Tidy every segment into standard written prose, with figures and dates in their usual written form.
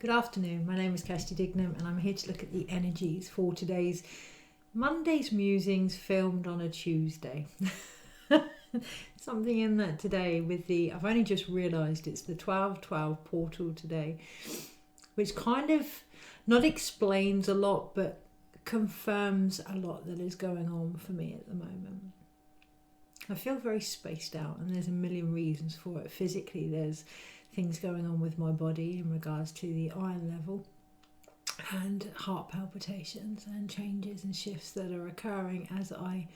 Good afternoon, my name is Kirsty Dignam and I'm here to look at the energies for today's Monday's musings filmed on a Tuesday. Something in that today with I've only just realised it's the 12/12 portal today, which kind of not explains a lot but confirms a lot that is going on for me at the moment. I feel very spaced out and there's a million reasons for it. Physically there's things going on with my body in regards to the iron level and heart palpitations and changes and shifts that are occurring as I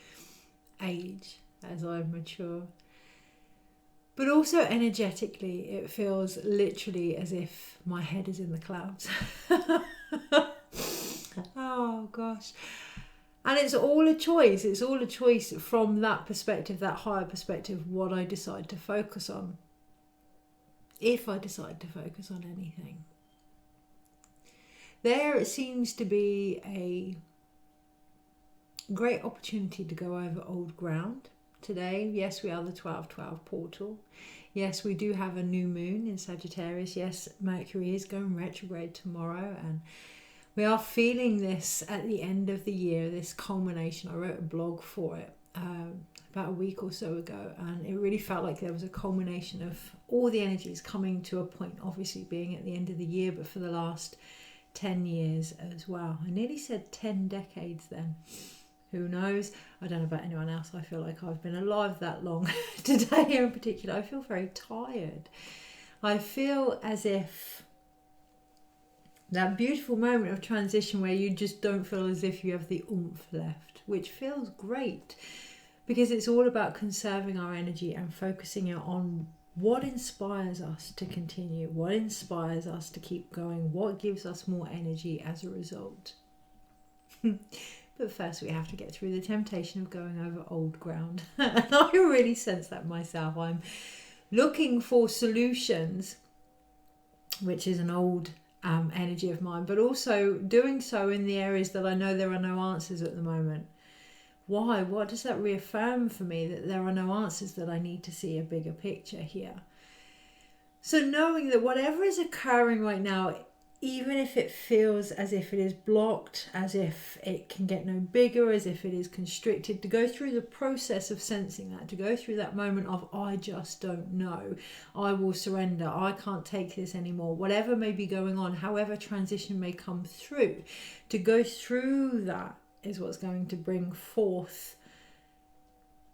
age, as I mature. But also energetically it feels literally as if my head is in the clouds. Oh gosh. And it's all a choice. It's all a choice from that perspective, that higher perspective, what I decide to focus on. If I decide to focus on anything. There seems to be a great opportunity to go over old ground today. Yes, we are the 12/12 portal. Yes, we do have a new moon in Sagittarius. Yes, Mercury is going retrograde tomorrow and we are feeling this at the end of the year, this culmination. I wrote a blog for it about a week or so ago, and it really felt like there was a culmination of all the energies coming to a point, obviously being at the end of the year, but for the last 10 years as well. I nearly said 10 decades then. Who knows? I don't know about anyone else. I feel like I've been alive that long. Today in particular, I feel very tired. I feel as if that beautiful moment of transition where you just don't feel as if you have the oomph left, which feels great because it's all about conserving our energy and focusing it on what inspires us to continue, what inspires us to keep going, what gives us more energy as a result. But first we have to get through the temptation of going over old ground. And I really sense that myself. I'm looking for solutions, which is an old energy of mine, but also doing so in the areas that I know there are no answers at the moment. Why? What does that reaffirm for me? That there are no answers, that I need to see a bigger picture here. So knowing that whatever is occurring right now, even if it feels as if it is blocked, as if it can get no bigger, as if it is constricted, to go through the process of sensing that, to go through that moment of I just don't know, I will surrender, I can't take this anymore, whatever may be going on, however transition may come through, to go through that is what's going to bring forth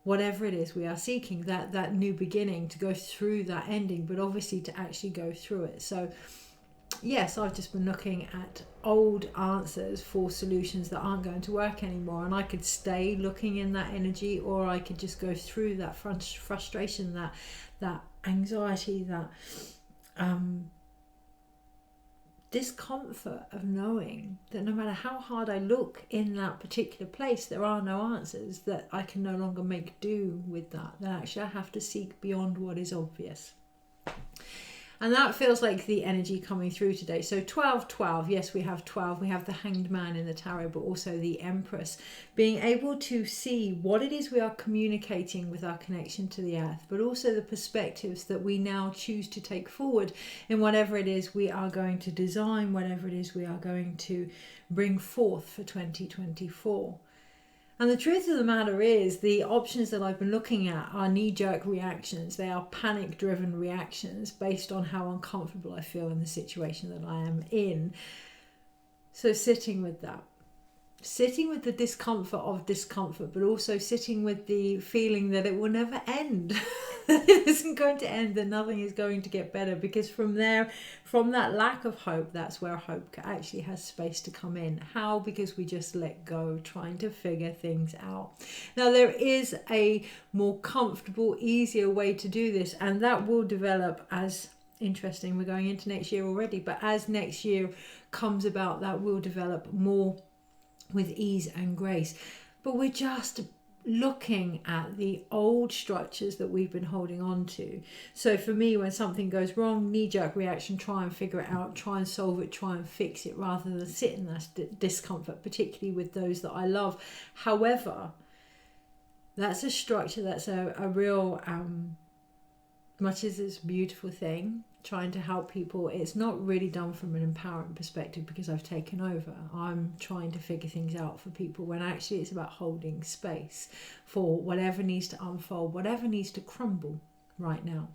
whatever it is we are seeking, that new beginning, to go through that ending, but obviously to actually go through it. So yes, I've just been looking at old answers for solutions that aren't going to work anymore, and I could stay looking in that energy, or I could just go through that frustration, that anxiety, that discomfort of knowing that no matter how hard I look in that particular place, there are no answers, that I can no longer make do with that actually I have to seek beyond what is obvious. And that feels like the energy coming through today. So 12/12, yes, we have 12. We have the Hanged Man in the tarot, but also the Empress. Being able to see what it is we are communicating with our connection to the earth, but also the perspectives that we now choose to take forward in whatever it is we are going to design, whatever it is we are going to bring forth for 2024. And the truth of the matter is, the options that I've been looking at are knee-jerk reactions. They are panic-driven reactions based on how uncomfortable I feel in the situation that I am in. So sitting with that. Sitting with the discomfort of discomfort, but also sitting with the feeling that it will never end. It isn't going to end, that nothing is going to get better, because from there, from that lack of hope, that's where hope actually has space to come in. How? Because we just let go, trying to figure things out. Now there is a more comfortable, easier way to do this, and that will develop as interesting. We're going into next year already, but as next year comes about, that will develop more with ease and grace. But we're just looking at the old structures that we've been holding on to. So for me, when something goes wrong, knee-jerk reaction, try and figure it out, try and solve it, try and fix it, rather than sit in that discomfort, particularly with those that I love. However, that's a structure, that's a real much as it's a beautiful thing, trying to help people, it's not really done from an empowering perspective because I've taken over. I'm trying to figure things out for people when actually it's about holding space for whatever needs to unfold, whatever needs to crumble right now.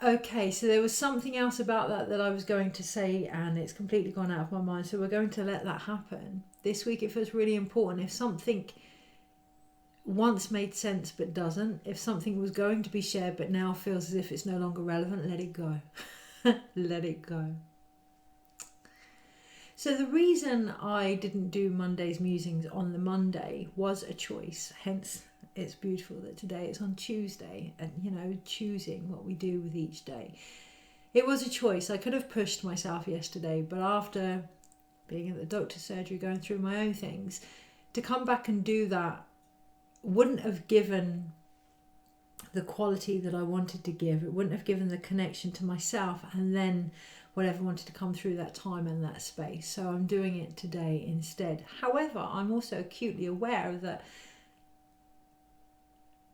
Okay, so there was something else about that I was going to say, and it's completely gone out of my mind. So we're going to let that happen. This week it feels really important. If something once made sense but doesn't, if something was going to be shared but now feels as if it's no longer relevant, let it go. Let it go. So the reason I didn't do Monday's musings on the Monday was a choice, hence it's beautiful that today it's on Tuesday, and choosing what we do with each day. It was a choice. I could have pushed myself yesterday, but after being at the doctor's surgery, going through my own things, to come back and do that wouldn't have given the quality that I wanted to give. It wouldn't have given the connection to myself and then whatever wanted to come through that time and that space. So I'm doing it today instead. However, I'm also acutely aware that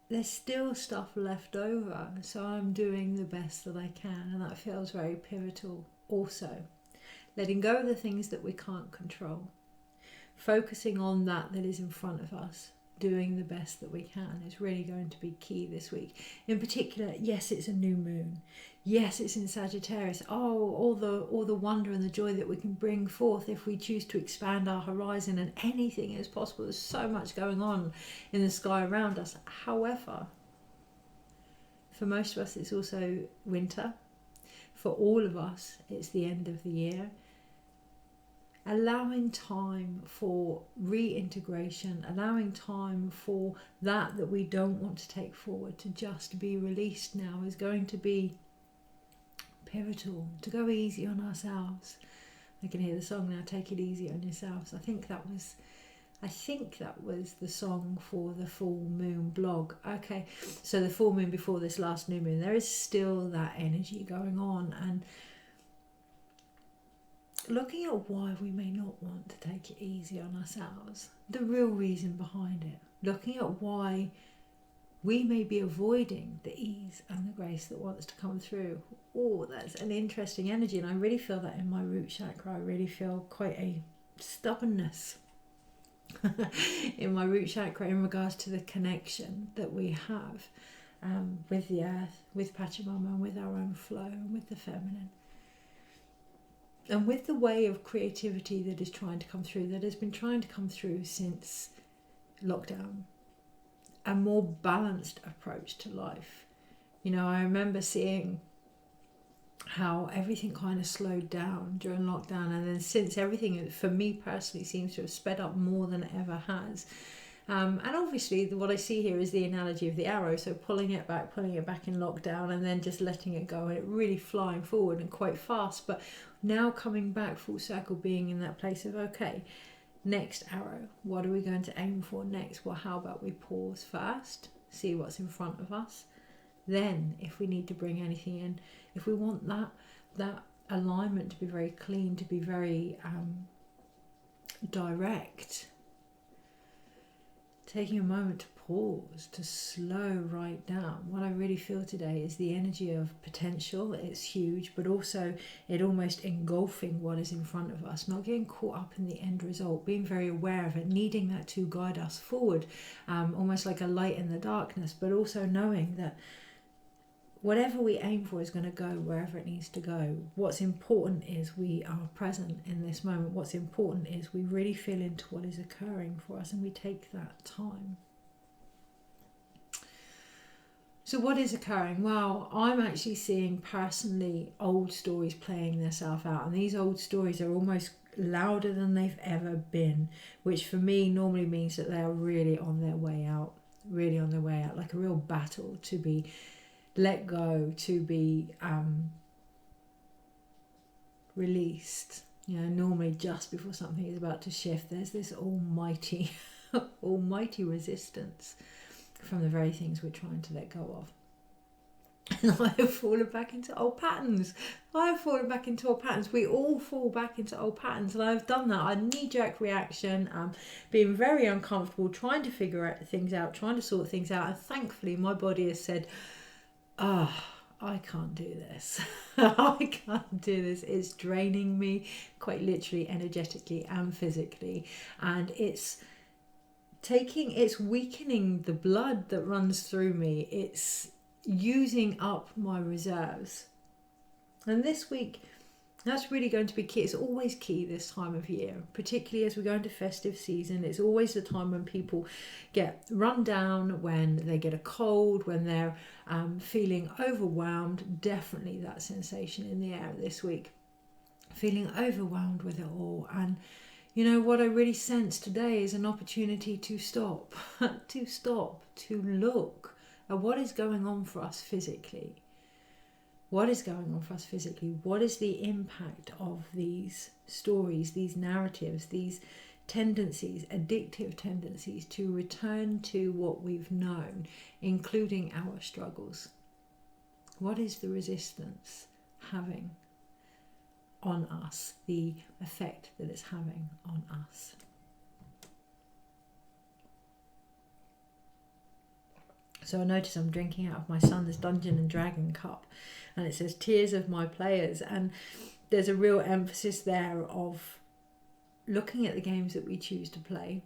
there's still stuff left over, so I'm doing the best that I can, and that feels very pivotal also. Letting go of the things that we can't control, focusing on that is in front of us, doing the best that we can is really going to be key this week. In particular, yes, it's a new moon. Yes, it's in Sagittarius. Oh, all the wonder and the joy that we can bring forth if we choose to expand our horizon, and anything is possible. There's so much going on in the sky around us. However, for most of us, it's also winter. For all of us, it's the end of the year. Allowing time for reintegration, allowing time for that we don't want to take forward to just be released now is going to be pivotal. To go easy on ourselves. I can hear the song now, Take It Easy on Yourselves. I think that was the song for the full moon blog. Okay, so the full moon before this last new moon, there is still that energy going on, and looking at why we may not want to take it easy on ourselves, the real reason behind it, looking at why we may be avoiding the ease and the grace that wants to come through. Oh, that's an interesting energy, and I really feel that in my root chakra. I really feel quite a stubbornness in my root chakra in regards to the connection that we have with the earth, with Pachamama, and with our own flow, and with the feminine. And with the way of creativity that is trying to come through, that has been trying to come through since lockdown, a more balanced approach to life. I remember seeing how everything kind of slowed down during lockdown, and then since, everything for me personally seems to have sped up more than it ever has. And obviously what I see here is the analogy of the arrow, so pulling it back in lockdown and then just letting it go, and it really flying forward and quite fast, but now coming back full circle, being in that place of, okay, next arrow, what are we going to aim for next? Well, how about we pause first, see what's in front of us, then if we need to bring anything in, if we want that alignment to be very clean, to be very direct, taking a moment to pause, to slow right down. What I really feel today is the energy of potential. It's huge, but also it almost engulfing what is in front of us, not getting caught up in the end result, being very aware of it, needing that to guide us forward, almost like a light in the darkness, but also knowing that whatever we aim for is going to go wherever it needs to go. What's important is we are present in this moment. What's important is we really feel into what is occurring for us, and we take that time. So what is occurring? Well, I'm actually seeing personally old stories playing themselves out, and these old stories are almost louder than they've ever been, which for me normally means that they are really on their way out, like a real battle to be let go, to be released. Normally just before something is about to shift, there's this almighty resistance from the very things we're trying to let go of. And I have fallen back into old patterns. I have fallen back into old patterns. We all fall back into old patterns. And I've done that. A knee-jerk reaction, being very uncomfortable, trying to figure things out, trying to sort things out. And thankfully, my body has said, I can't do this. I can't do this. It's draining me, quite literally, energetically and physically. And it's weakening the blood that runs through me. It's using up my reserves. And this week, that's really going to be key. It's always key this time of year, particularly as we go into festive season. It's always the time when people get run down, when they get a cold, when they're feeling overwhelmed. Definitely that sensation in the air this week. Feeling overwhelmed with it all. And you know what I really sense today is an opportunity to stop, to look at what is going on for us physically. What is going on for us physically? What is the impact of these stories, these narratives, these tendencies, addictive tendencies to return to what we've known, including our struggles? What is the resistance having on us, the effect that it's having on us? So I notice I'm drinking out of my son's Dungeon and Dragon cup, and it says Tears of My Players, and there's a real emphasis there of looking at the games that we choose to play.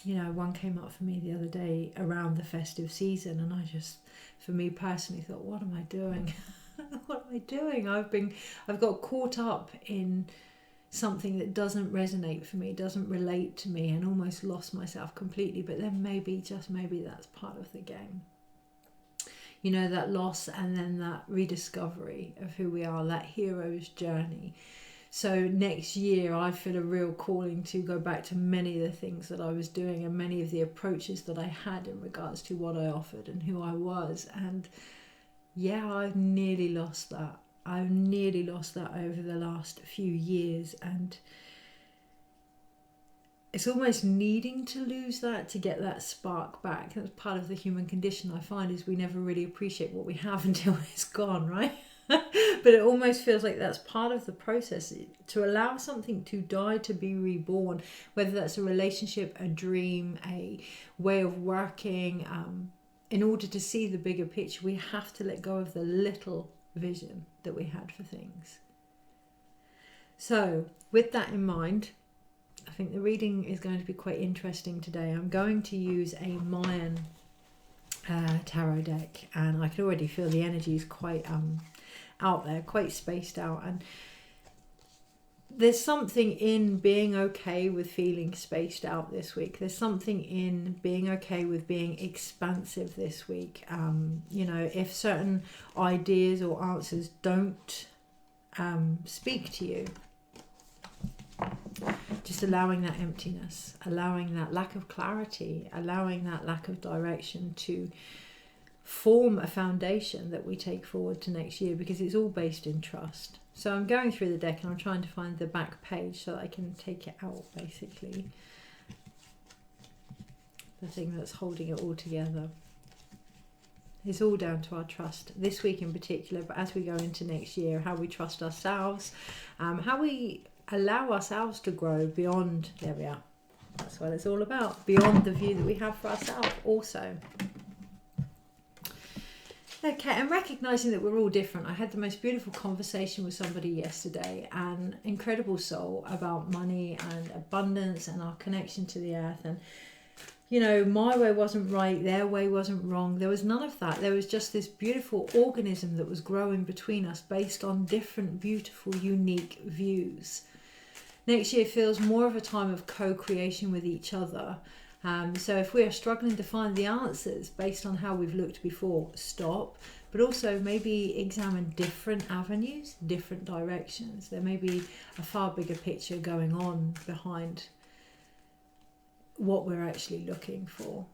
You know, one came up for me the other day around the festive season, and I just, for me personally, thought, what am I doing? What am I doing? I've got caught up in something that doesn't resonate for me, doesn't relate to me, and almost lost myself completely. But then maybe, just maybe, that's part of the game. You know, that loss and then that rediscovery of who we are, that hero's journey. So next year I feel a real calling to go back to many of the things that I was doing and many of the approaches that I had in regards to what I offered and who I was. And yeah, I've nearly lost that. I've nearly lost that over the last few years, and it's almost needing to lose that to get that spark back. That's part of the human condition, I find, is we never really appreciate what we have until it's gone, right? But it almost feels like that's part of the process, to allow something to die, to be reborn, whether that's a relationship, a dream, a way of working. In order to see the bigger picture, we have to let go of the little vision that we had for things. So with that in mind, I think the reading is going to be quite interesting today. I'm going to use a Mayan tarot deck, and I can already feel the energy is quite out there, quite spaced out. And there's something in being okay with feeling spaced out this week. There's something in being okay with being expansive this week. You know, if certain ideas or answers don't speak to you, just allowing that emptiness, allowing that lack of clarity, allowing that lack of direction to form a foundation that we take forward to next year, because it's all based in trust. So I'm going through the deck and I'm trying to find the back page so that I can take it out, basically. The thing that's holding it all together. It's all down to our trust this week in particular, but as we go into next year, how we trust ourselves, how we allow ourselves to grow beyond, there we are, that's what it's all about, beyond the view that we have for ourselves also. Okay, and recognising that we're all different. I had the most beautiful conversation with somebody yesterday, an incredible soul, about money and abundance and our connection to the earth. And, you know, my way wasn't right, their way wasn't wrong. There was none of that. There was just this beautiful organism that was growing between us based on different, beautiful, unique views. Next year feels more of a time of co-creation with each other. So if we are struggling to find the answers based on how we've looked before, stop. But also maybe examine different avenues, different directions. There may be a far bigger picture going on behind what we're actually looking for.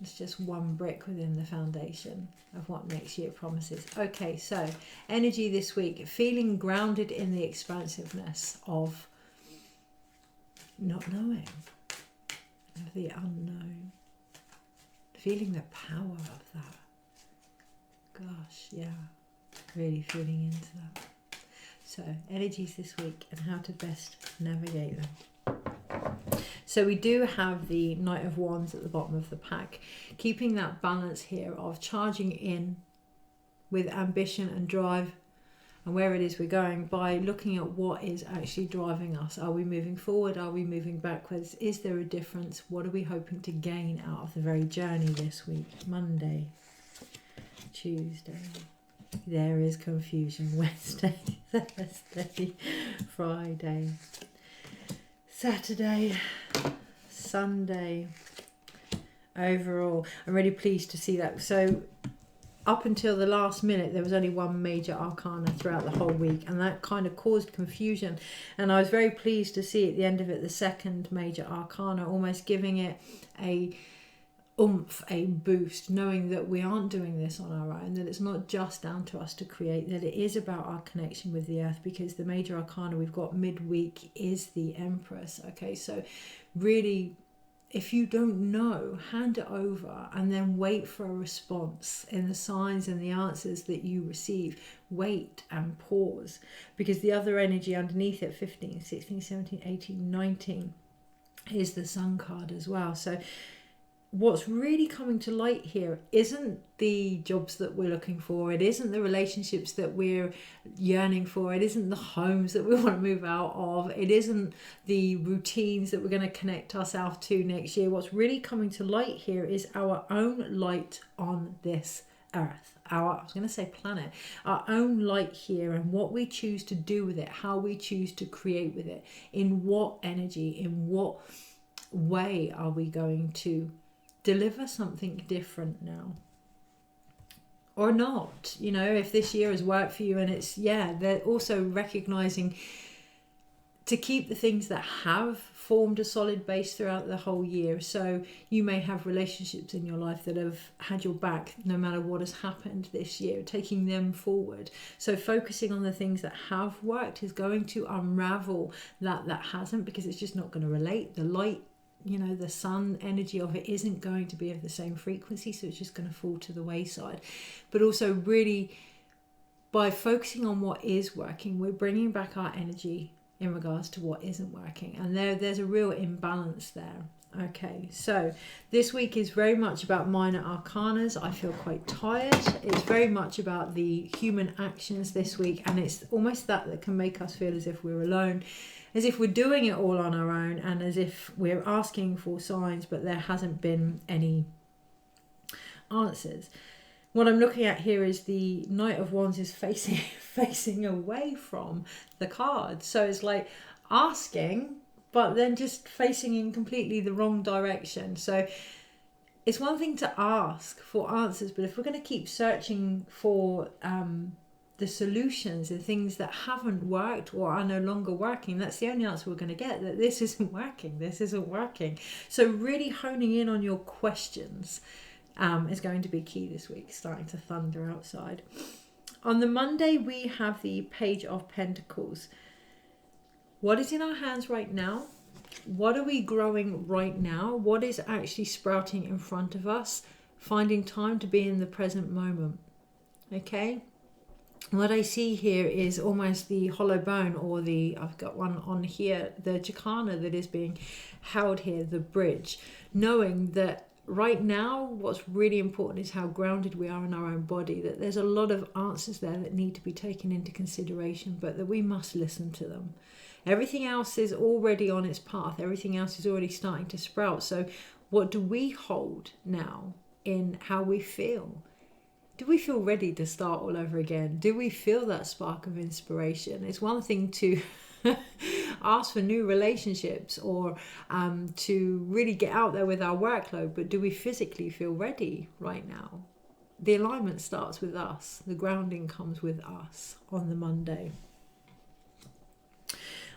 It's just one brick within the foundation of what next year promises. Okay, so energy this week, feeling grounded in the expansiveness of not knowing, of the unknown, feeling the power of that. Gosh, yeah, really feeling into that. So, energies this week and how to best navigate them. So we do have the Knight of Wands at the bottom of the pack, keeping that balance here of charging in with ambition and drive and where it is we're going by looking at what is actually driving us. Are we moving forward? Are we moving backwards? Is there a difference? What are we hoping to gain out of the very journey this week? Monday, Tuesday, there is confusion. Wednesday, Thursday, Friday, Saturday, Sunday. Overall, I'm really pleased to see that. So up until the last minute, there was only one major arcana throughout the whole week, and that kind of caused confusion. And I was very pleased to see at the end of it the second major arcana, almost giving it a oomph, a boost, knowing that we aren't doing this on our own, that it's not just down to us to create, that it is about our connection with the earth, because the major arcana we've got midweek is the Empress. Okay, so really, if you don't know, hand it over and then wait for a response in the signs and the answers that you receive. Wait and pause, because the other energy underneath it, 15, 16, 17, 18, 19, is the Sun card as well. So what's really coming to light here isn't the jobs that we're looking for, it isn't the relationships that we're yearning for, it isn't the homes that we want to move out of, it isn't the routines that we're going to connect ourselves to next year. What's really coming to light here is our own light on this earth, I was going to say planet, our own light here, and what we choose to do with it, how we choose to create with it, in what energy, in what way are we going to deliver something different now or not. You know, if this year has worked for you, and it's, yeah, they're also recognizing to keep the things that have formed a solid base throughout the whole year. So you may have relationships in your life that have had your back no matter what has happened this year, taking them forward. So focusing on the things that have worked is going to unravel that hasn't, because it's just not going to relate. The light, you know, the sun energy of it isn't going to be of the same frequency, so it's just going to fall to the wayside. But also really, by focusing on what is working, we're bringing back our energy in regards to what isn't working, and there's a real imbalance there. Okay, so this week is very much about minor arcanas. I feel quite tired. It's very much about the human actions this week, and it's almost that can make us feel as if we're alone, as if we're doing it all on our own, and as if we're asking for signs, but there hasn't been any answers. What I'm looking at here is the Knight of Wands is facing away from the card. So it's like asking, but then just facing in completely the wrong direction. So it's one thing to ask for answers, but if we're going to keep searching for the solutions, the things that haven't worked or are no longer working, that's the only answer we're going to get, that this isn't working, this isn't working. So really honing in on your questions is going to be key this week. Starting to thunder outside. On the Monday, we have the Page of Pentacles. What is in our hands right now? What are we growing right now? What is actually sprouting in front of us? Finding time to be in the present moment. Okay? What I see here is almost the hollow bone, or I've got one on here, the jacana that is being held here, the bridge. Knowing that right now, what's really important is how grounded we are in our own body, that there's a lot of answers there that need to be taken into consideration, but that we must listen to them. Everything else is already on its path. Everything else is already starting to sprout. So what do we hold now in how we feel? Do we feel ready to start all over again? Do we feel that spark of inspiration? It's one thing to ask for new relationships or to really get out there with our workload, but do we physically feel ready right now? The alignment starts with us. The grounding comes with us on the Monday.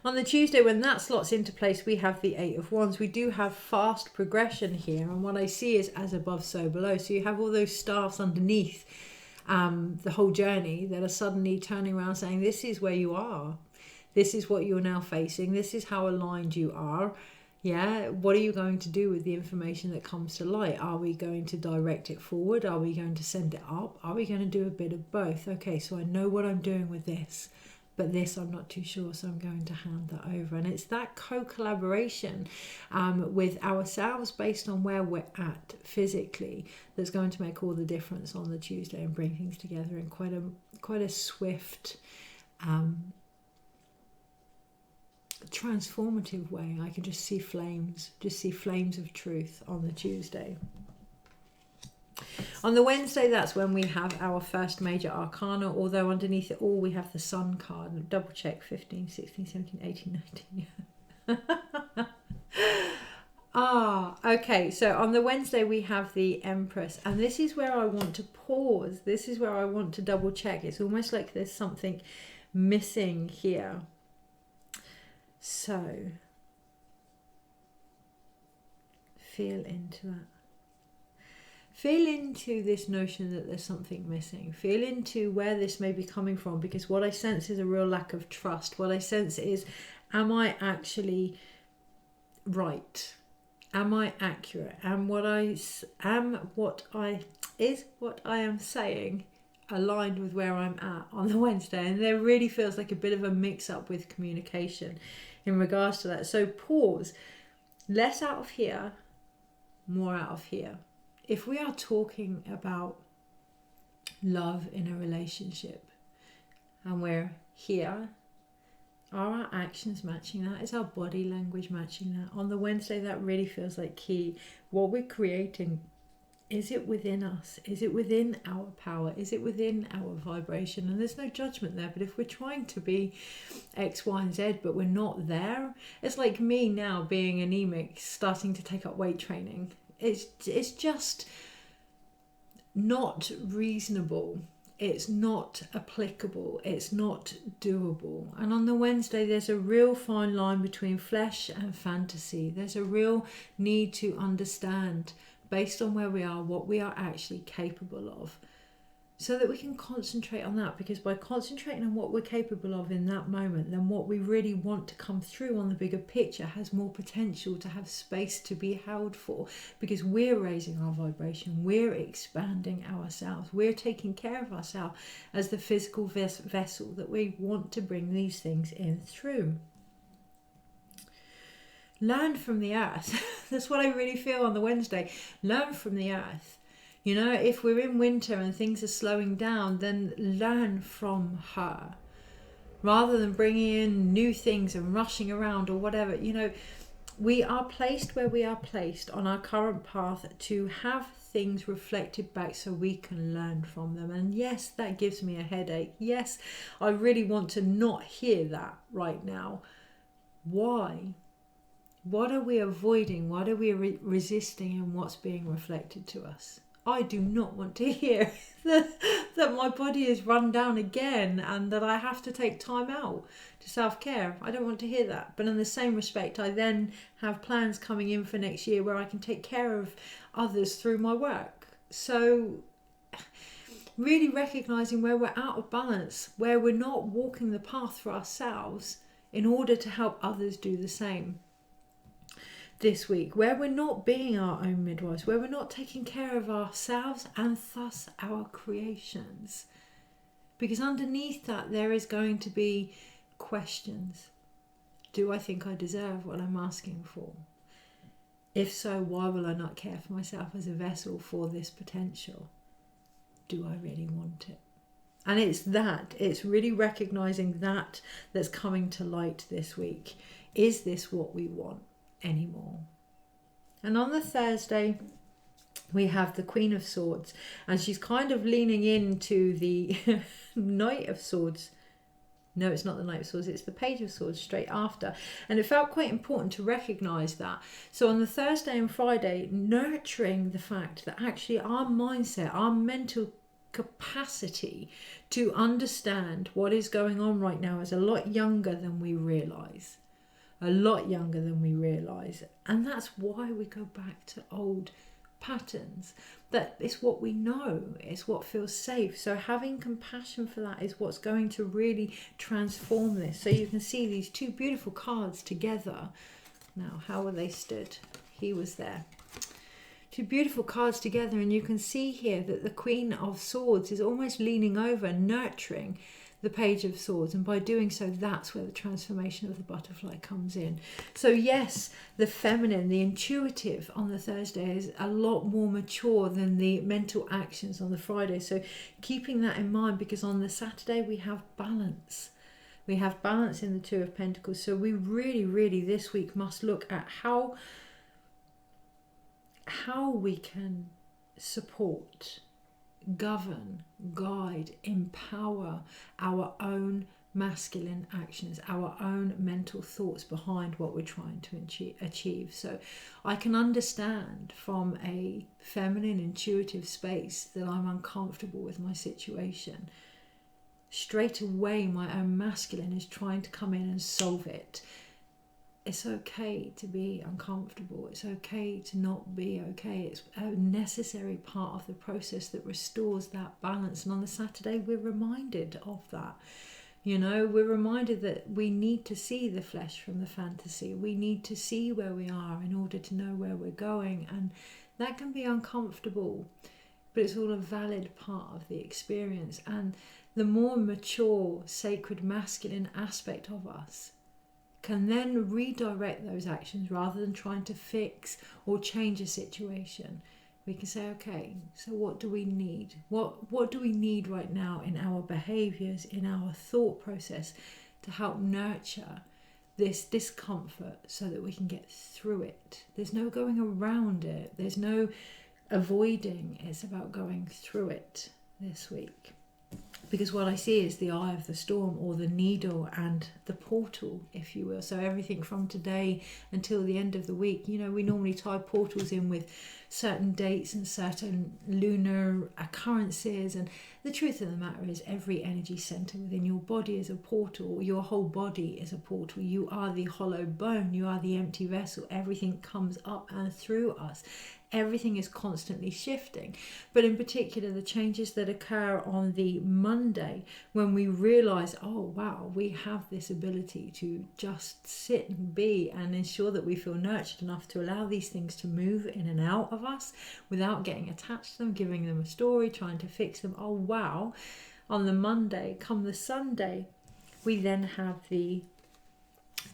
On the Tuesday, when that slots into place, we have the Eight of Wands. We do have fast progression here, and what I see is as above, so below. So you have all those staffs underneath the whole journey that are suddenly turning around saying, this is where you are. This is what you're now facing. This is how aligned you are. Yeah, what are you going to do with the information that comes to light? Are we going to direct it forward? Are we going to send it up? Are we going to do a bit of both? Okay, so I know what I'm doing with this, but this I'm not too sure, so I'm going to hand that over. And it's that co-collaboration with ourselves based on where we're at physically that's going to make all the difference on the Tuesday and bring things together in quite a swift, transformative way. I can just see flames of truth on the Tuesday. On the Wednesday, that's when we have our first major arcana, although underneath it all we have the Sun card. Double check 15, 16, 17, 18, 19. Okay, so on the Wednesday we have the Empress, and this is where I want to pause. This is where I want to double check. It's almost like there's something missing here. So feel into that. Feel into this notion that there's something missing. Feel into where this may be coming from, because what I sense is a real lack of trust. What I sense is, am I actually right? Am I accurate? Am what I am saying aligned with where I'm at on the Wednesday? And there really feels like a bit of a mix up with communication in regards to that. So pause. Less out of here, more out of here. If we are talking about love in a relationship and we're here, are our actions matching that? Is our body language matching that? On the Wednesday, that really feels like key. What we're creating, is it within us? Is it within our power? Is it within our vibration? And there's no judgment there, but if we're trying to be X, Y, and Z, but we're not there, it's like me now being anemic, starting to take up weight training. It's just not reasonable. It's not applicable. It's not doable. And on the Wednesday, there's a real fine line between flesh and fantasy. There's a real need to understand, based on where we are, what we are actually capable of, so that we can concentrate on that. Because by concentrating on what we're capable of in that moment, then what we really want to come through on the bigger picture has more potential to have space to be held for, because we're raising our vibration, we're expanding ourselves, we're taking care of ourselves as the physical vessel that we want to bring these things in through. Learn from the earth. That's what I really feel on the Wednesday. Learn from the earth. You know, if we're in winter and things are slowing down, then learn from her. Rather than bringing in new things and rushing around or whatever. You know, we are placed where we are placed on our current path to have things reflected back so we can learn from them. And yes, that gives me a headache. Yes, I really want to not hear that right now. Why? What are we avoiding? What are we resisting, and what's being reflected to us? I do not want to hear that my body is run down again and that I have to take time out to self-care. I don't want to hear that. But in the same respect, I then have plans coming in for next year where I can take care of others through my work. So really recognising where we're out of balance, where we're not walking the path for ourselves in order to help others do the same. This week, where we're not being our own midwives, where we're not taking care of ourselves and thus our creations. Because underneath that, there is going to be questions. Do I think I deserve what I'm asking for? If so, why will I not care for myself as a vessel for this potential? Do I really want it? And it's really recognizing that that's coming to light this week. Is this what we want anymore? And on the Thursday, we have the Queen of Swords, and she's kind of leaning into the Knight of Swords. No, it's not the Knight of Swords, it's the Page of Swords straight after. And it felt quite important to recognise that. So on the Thursday and Friday, nurturing the fact that actually our mindset, our mental capacity to understand what is going on right now is a lot younger than we realise. A lot younger than we realise. And that's why we go back to old patterns. That it's what we know, it's what feels safe. So having compassion for that is what's going to really transform this. So you can see these two beautiful cards together. Now, how were they stood? He was there. Two beautiful cards together, and you can see here that the Queen of Swords is almost leaning over, nurturing the Page of Swords, and by doing so, that's where the transformation of the butterfly comes in. So yes, the feminine, the intuitive on the Thursday is a lot more mature than the mental actions on the Friday. So keeping that in mind, because on the Saturday we have balance. We have balance in the Two of Pentacles. So we really this week must look at how we can support, govern, guide, empower our own masculine actions, our own mental thoughts behind what we're trying to achieve. So I can understand from a feminine, intuitive space that I'm uncomfortable with my situation. Straight away, my own masculine is trying to come in and solve it. It's okay to be uncomfortable. It's okay to not be okay. It's a necessary part of the process that restores that balance. And on the Saturday, we're reminded of that. You know, we're reminded that we need to see the flesh from the fantasy. We need to see where we are in order to know where we're going. And that can be uncomfortable, but it's all a valid part of the experience. And the more mature, sacred, masculine aspect of us can then redirect those actions rather than trying to fix or change a situation. We can say, okay, so what do we need? What do we need right now in our behaviors, in our thought process to help nurture this discomfort so that we can get through it? There's no going around it. There's no avoiding. It's about going through it this week. Because what I see is the eye of the storm, or the needle and the portal, if you will. So everything from today until the end of the week, you know, we normally tie portals in with certain dates and certain lunar occurrences. And the truth of the matter is every energy center within your body is a portal. Your whole body is a portal. You are the hollow bone. You are the empty vessel. Everything comes up and through us. Everything is constantly shifting. But in particular, the changes that occur on the Monday, when we realize, oh wow, we have this ability to just sit and be and ensure that we feel nurtured enough to allow these things to move in and out of us without getting attached to them, giving them a story, trying to fix them. Oh wow. On the Monday, come the Sunday, we then have the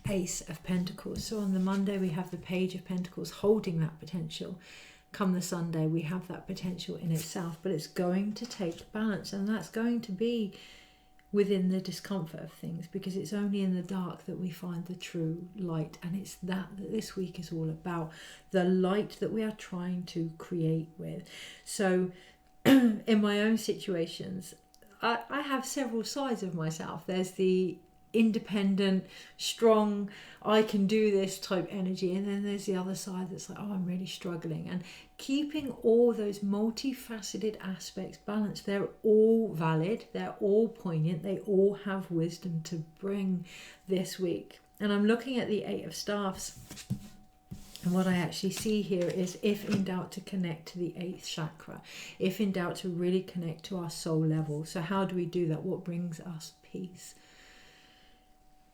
Ace of Pentacles. So on the Monday we have the Page of Pentacles holding that potential. Come the Sunday we have that potential in itself, but it's going to take balance, and that's going to be within the discomfort of things, because it's only in the dark that we find the true light. And it's that this week is all about, the light that we are trying to create with. So in my own situations, I have several sides of myself. There's the independent, strong, I can do this type energy, and then there's the other side that's like, oh, I'm really struggling. And keeping all those multifaceted aspects balanced, they're all valid, they're all poignant, they all have wisdom to bring this week. And I'm looking at the Eight of Staffs, and what I actually see here is, if in doubt, to connect to the 8th chakra, if in doubt, to really connect to our soul level. So how do we do that? What brings us peace?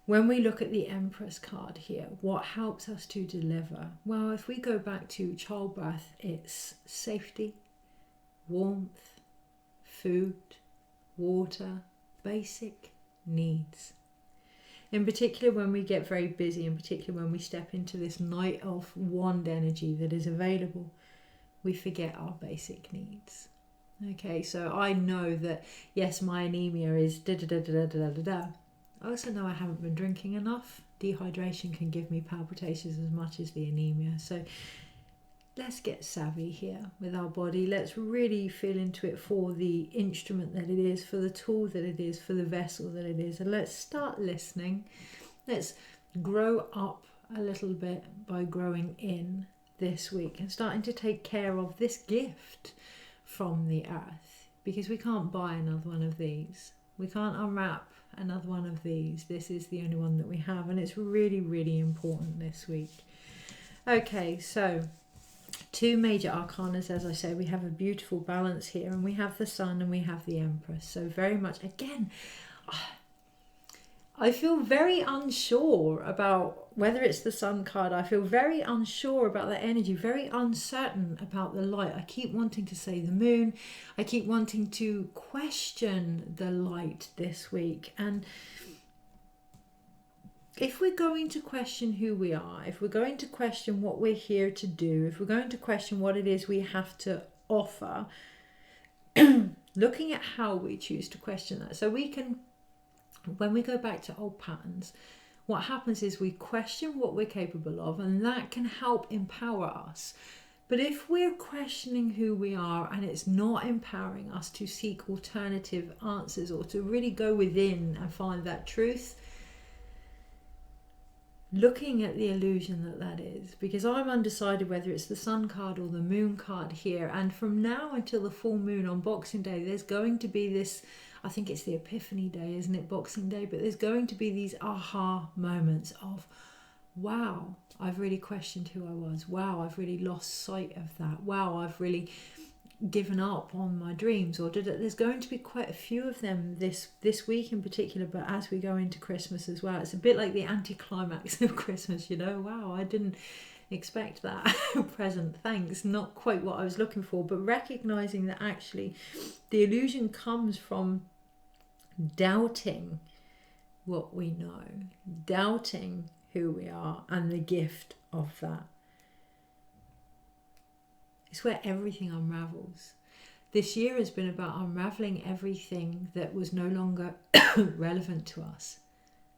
When we look at the Empress card here, what helps us to deliver? Well, if we go back to childbirth, it's safety, warmth, food, water, basic needs. In particular, when we get very busy, in particular when we step into this Knight of Wand energy that is available, we forget our basic needs. Okay, so I know that, yes, my anemia is da-da-da-da-da-da-da-da. I also know I haven't been drinking enough. Dehydration can give me palpitations as much as the anemia. So let's get savvy here with our body. Let's really feel into it for the instrument that it is, for the tool that it is, for the vessel that it is. And let's start listening. Let's grow up a little bit by growing in this week and starting to take care of this gift from the earth, because we can't buy another one of these. We can't unwrap another one of these. This is the only one that we have, and it's really, really important this week. Okay, so 2 major arcanas, as I say. We have a beautiful balance here, and we have the Sun and we have the Empress. So very much, again, I feel very unsure about whether it's the Sun card. I feel very unsure about that energy, very uncertain about the light. I keep wanting to say the moon. I keep wanting to question the light this week. And if we're going to question who we are, if we're going to question what we're here to do, if we're going to question what it is we have to offer, looking at how we choose to question that. So we can, when we go back to old patterns, what happens is we question what we're capable of, and that can help empower us. But if we're questioning who we are and it's not empowering us to seek alternative answers or to really go within and find that truth, looking at the illusion that is, because I'm undecided whether it's the Sun card or the Moon card here, and from now until the full moon on Boxing Day, there's going to be this, I think it's the Epiphany Day, isn't it, Boxing Day, but there's going to be these aha moments of, wow, I've really questioned who I was, wow, I've really lost sight of that, wow, I've really given up on my dreams, or there's going to be quite a few of them this week in particular, but as we go into Christmas as well, it's a bit like the anticlimax of Christmas, you know. Wow, I didn't expect that present, thanks, not quite what I was looking for. But recognizing that actually the illusion comes from doubting what we know, doubting who we are, and the gift of that. It's where everything unravels. This year has been about unraveling everything that was no longer relevant to us,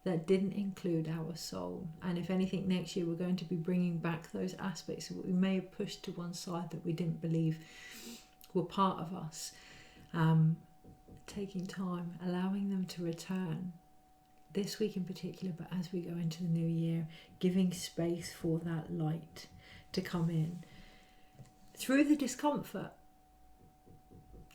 that didn't include our soul. And if anything, next year we're going to be bringing back those aspects that we may have pushed to one side that we didn't believe were part of us. Taking time, allowing them to return. This week in particular, but as we go into the new year, giving space for that light to come in. Through the discomfort.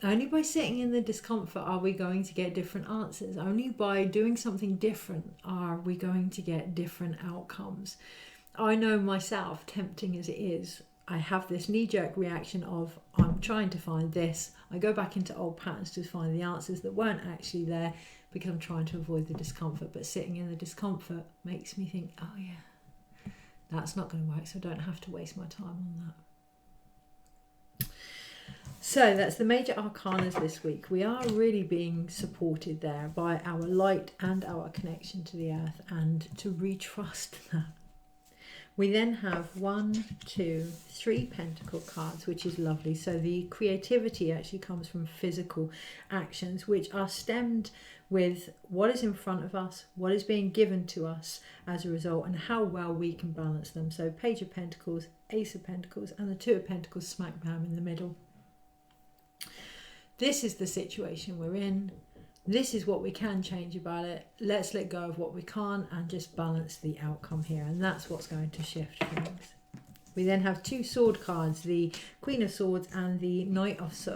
Only by sitting in the discomfort are we going to get different answers. Only by doing something different are we going to get different outcomes. I know myself, tempting as it is, I have this knee-jerk reaction of, I'm trying to find this. I go back into old patterns to find the answers that weren't actually there because I'm trying to avoid the discomfort. But sitting in the discomfort makes me think, oh yeah, that's not going to work, so I don't have to waste my time on that. So that's the major arcanas this week. We are really being supported there by our light and our connection to the earth, and to retrust that. We then have 1, 2, 3 pentacle cards, which is lovely. So the creativity actually comes from physical actions, which are stemmed with what is in front of us, what is being given to us as a result, and how well we can balance them. So Page of Pentacles, Ace of Pentacles, and the Two of Pentacles smack bam in the middle. This is the situation we're in. This is what we can change about it. Let's let go of what we can't and just balance the outcome here. And that's what's going to shift things. We then have 2 sword cards, the Queen of Swords and the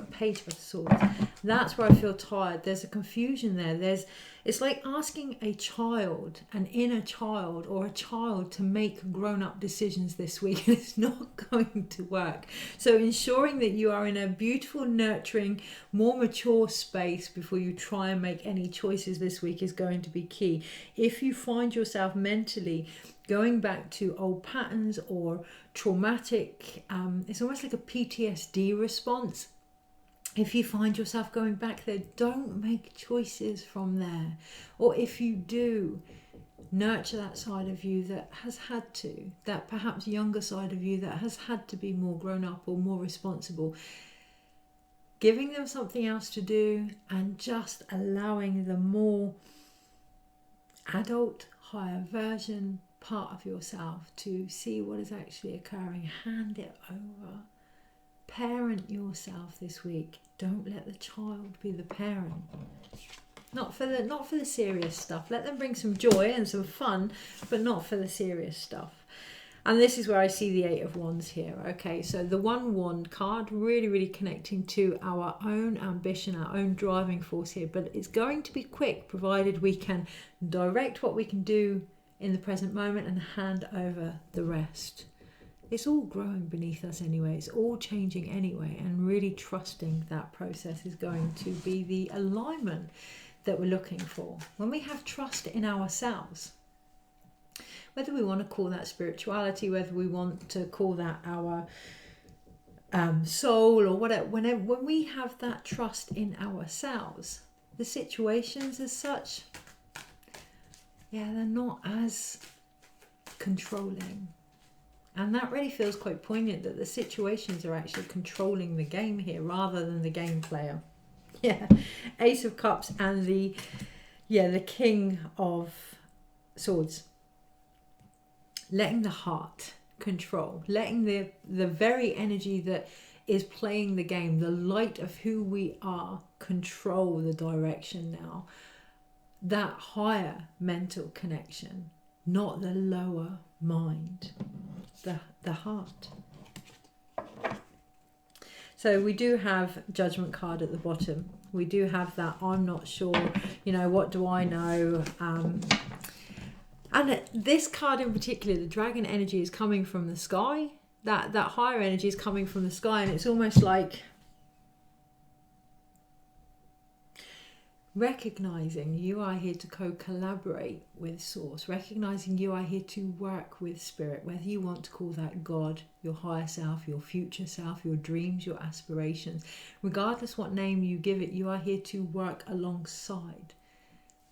Page of Swords. That's where I feel tired. There's a confusion there. It's like asking a child, an inner child or a child, to make grown-up decisions this week, and it's not going to work. So ensuring that you are in a beautiful, nurturing, more mature space before you try and make any choices this week is going to be key. If you find yourself mentally going back to old patterns or traumatic, it's almost like a PTSD response. If you find yourself going back there, don't make choices from there. Or if you do, nurture that side of you that has had to, that perhaps younger side of you that has had to be more grown up or more responsible. Giving them something else to do and just allowing the more adult, higher version part of yourself to see what is actually occurring. Hand it over. Parent yourself this week. Don't let the child be the parent. Not for the serious stuff. Let them bring some joy and some fun, but not for the serious stuff. And this is where I see the 8 of Wands here. Okay, so the 1 wand card, really, really connecting to our own ambition, our own driving force here. But it's going to be quick, provided we can direct what we can do in the present moment and hand over the rest. It's all growing beneath us anyway. It's all changing anyway. And really trusting that process is going to be the alignment that we're looking for. When we have trust in ourselves, whether we want to call that spirituality, whether we want to call that our soul or whatever, when we have that trust in ourselves, the situations as such, they're not as controlling. And that really feels quite poignant, that the situations are actually controlling the game here rather than the game player. Yeah, Ace of Cups and the King of Swords. Letting the heart control, letting the very energy that is playing the game, the light of who we are, control the direction now. That higher mental connection, not the lower mind, the heart. So we do have Judgment card at the bottom. We do have that I'm not sure, what do I know? And this card in particular, the dragon energy is coming from the sky. That higher energy is coming from the sky, and it's almost like recognizing you are here to co-collaborate with Source, recognizing you are here to work with Spirit, whether you want to call that God, your higher self, your future self, your dreams, your aspirations. Regardless what name you give it, you are here to work alongside,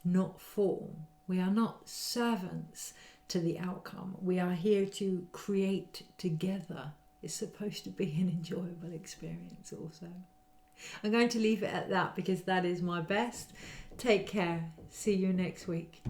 not for. We are not servants to the outcome. We are here to create together. It's supposed to be an enjoyable experience also. I'm going to leave it at that because that is my best. Take care. See you next week.